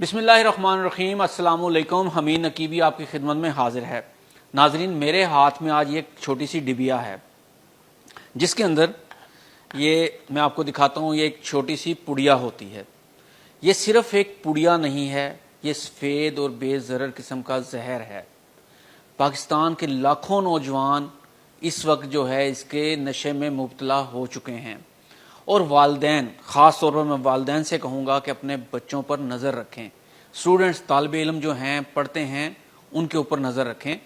बिस्मिल्लाहिर्रहमानिर्रहीम। अस्सलाम वालेकुम। हमीद नकीबी आपकी खिदमत में हाजिर है। नाजरीन, मेरे हाथ में आज ये छोटी सी डिबिया है जिसके अंदर ये मैं आपको दिखाता हूँ। ये एक छोटी सी पुड़िया होती है। ये सिर्फ एक पुड़िया नहीं है, ये सफ़ेद और बेज़रर किस्म का जहर है। पाकिस्तान के लाखों नौजवान इस वक्त जो है इसके नशे में मुब्तला हो चुके हैं और वालदैन, ख़ास तौर पर मैं वालदैन से कहूँगा कि अपने बच्चों पर नज़र रखें। स्टूडेंट्स, तालिब इल्म जो हैं, पढ़ते हैं, उनके ऊपर नज़र रखें।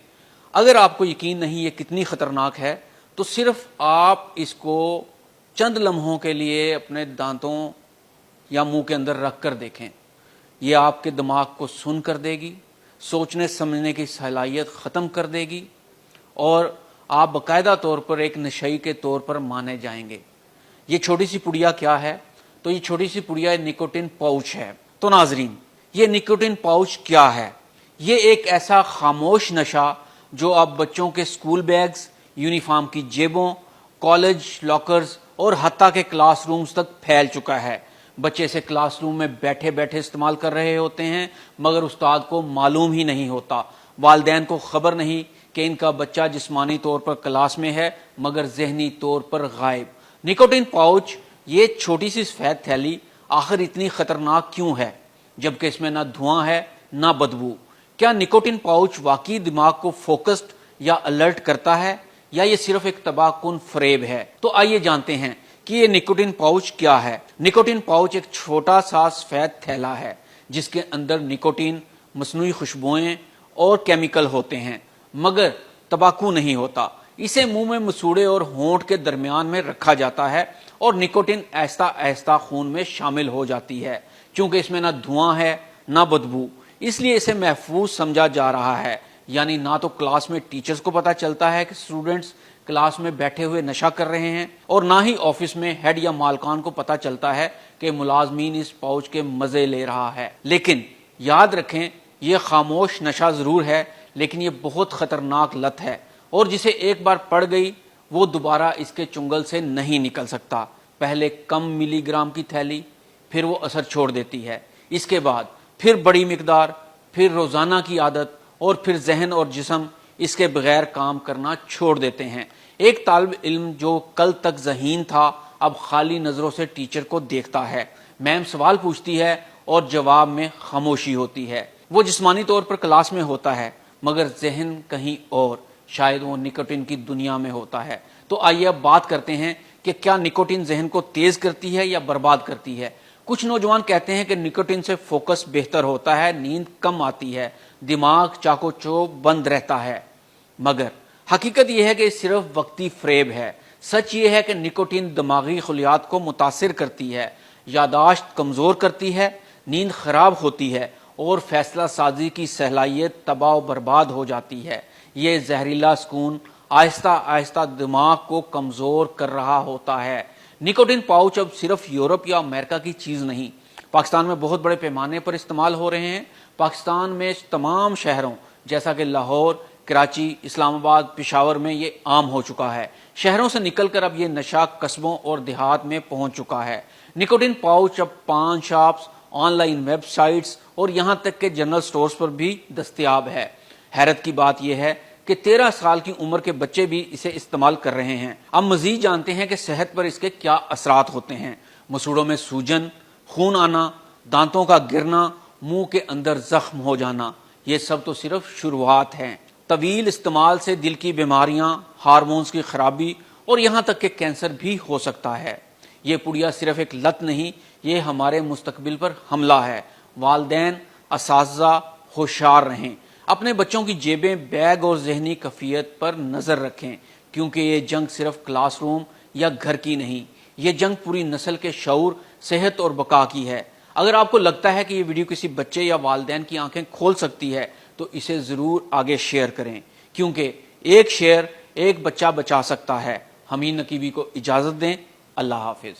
अगर आपको यकीन नहीं ये कितनी ख़तरनाक है तो सिर्फ आप इसको चंद लम्हों के लिए अपने दांतों या मुंह के अंदर रख कर देखें। ये आपके दिमाग को सुन कर देगी, सोचने समझने की सलाहियत ख़त्म कर देगी और आप बाकायदा तौर पर एक नशई के तौर पर माने जाएंगे। ये छोटी सी पुड़िया क्या है? तो ये छोटी सी पुड़िया निकोटिन पाउच है। तो नाजरीन, ये निकोटिन पाउच क्या है? ये एक ऐसा खामोश नशा जो अब बच्चों के स्कूल बैग्स, यूनिफॉर्म की जेबों, कॉलेज लॉकर्स और हत्ता के क्लासरूम्स तक फैल चुका है। बच्चे इसे क्लासरूम में बैठे बैठे इस्तेमाल कर रहे होते हैं मगर उस्ताद को मालूम ही नहीं होता। वालिदैन को खबर नहीं कि इनका बच्चा जिस्मानी तौर पर क्लास में है मगर जहनी तौर पर गायब। निकोटिन पाउच, ये छोटी सी सफेद थैली आखिर इतनी खतरनाक क्यों है जबकि इसमें ना धुआं है ना बदबू? क्या निकोटिन पाउच वाकई दिमाग को फोकस्ड या अलर्ट करता है या ये सिर्फ एक तबाहकुन फरेब है? तो आइए जानते हैं कि ये निकोटिन पाउच क्या है। निकोटिन पाउच एक छोटा सा सफेद थैला है जिसके अंदर निकोटिन, मसनूई खुशबुएं और केमिकल होते हैं मगर तंबाकू नहीं होता। इसे मुंह में मसूड़े और होंठ के दरमियान में रखा जाता है और निकोटिन आहिस्ता आहिस्ता खून में शामिल हो जाती है। क्योंकि इसमें ना धुआं है ना बदबू, इसलिए इसे महफूज समझा जा रहा है। यानी ना तो क्लास में टीचर्स को पता चलता है कि स्टूडेंट्स क्लास में बैठे हुए नशा कर रहे हैं और ना ही ऑफिस में हेड या मालकान को पता चलता है कि मुलाजमीन इस पाउच के मजे ले रहा है। लेकिन याद रखें, यह खामोश नशा जरूर है लेकिन ये बहुत खतरनाक लत है और जिसे एक बार पड़ गई वो दोबारा इसके चुंगल से नहीं निकल सकता। पहले कम मिलीग्राम की थैली, फिर वो असर छोड़ देती है, इसके बाद फिर बड़ी मिकदार, फिर रोजाना की आदत और फिर जहन और जिस्म इसके बगैर काम करना छोड़ देते हैं। एक तालिब इल्म जो कल तक ज़हीन था अब खाली नजरों से टीचर को देखता है। मैम सवाल पूछती है और जवाब में खामोशी होती है। वो जिस्मानी तौर पर क्लास में होता है मगर जहन कहीं और, शायद वो निकोटिन की दुनिया में होता है। तो आइए अब बात करते हैं कि क्या निकोटिन जहन को तेज करती है या बर्बाद करती है। कुछ नौजवान कहते हैं कि निकोटिन से फोकस बेहतर होता है, नींद कम आती है, दिमाग चाको चौब बंद रहता है। मगर हकीकत यह है कि सिर्फ वक्ती फरेब है। सच ये है कि निकोटिन दिमागी खलियात को मुतासिर करती है, यादाश्त कमजोर करती है, नींद खराब होती है और फैसला साजी की सलाहियत तबाह बर्बाद हो जाती है। ये जहरीला सुकून आहिस्ता आहिस्ता दिमाग को कमजोर कर रहा होता है। निकोटिन पाउच अब सिर्फ यूरोप या अमेरिका की चीज नहीं, पाकिस्तान में बहुत बड़े पैमाने पर इस्तेमाल हो रहे हैं। पाकिस्तान में तमाम शहरों जैसा कि लाहौर, कराची, इस्लामाबाद, पेशावर में ये आम हो चुका है। शहरों से निकलकर अब ये नशा कस्बों और देहात में पहुंच चुका है। निकोटिन पाउच अब पान शॉप्स, ऑनलाइन वेबसाइट्स और यहां तक के जनरल स्टोर्स पर भी दस्तयाब है। हैरत की बात यह है कि 13 साल की उम्र के बच्चे भी इसे इस्तेमाल कर रहे हैं। अब मजीद जानते हैं कि सेहत पर इसके क्या असरात होते हैं। मसूड़ों में सूजन, खून आना, दांतों का गिरना, मुंह के अंदर जख्म हो जाना, ये सब तो सिर्फ शुरुआत है। तवील इस्तेमाल से दिल की बीमारियां, हार्मोन्स की खराबी और यहां तक कि कैंसर भी हो सकता है। ये पुड़िया सिर्फ एक लत नहीं, ये हमारे मुस्तकबिल पर हमला है। वालिदैन, असातिज़ा होशियार रहें, अपने बच्चों की जेबें, बैग और जहनी कफियत पर नजर रखें क्योंकि ये जंग सिर्फ क्लासरूम या घर की नहीं, ये जंग पूरी नस्ल के शऊर, सेहत और बका की है। अगर आपको लगता है कि ये वीडियो किसी बच्चे या वालिदैन की आंखें खोल सकती है तो इसे जरूर आगे शेयर करें क्योंकि एक शेयर एक बच्चा बचा सकता है। हमीद नकीबी को इजाजत दें। अल्लाह हाफिज।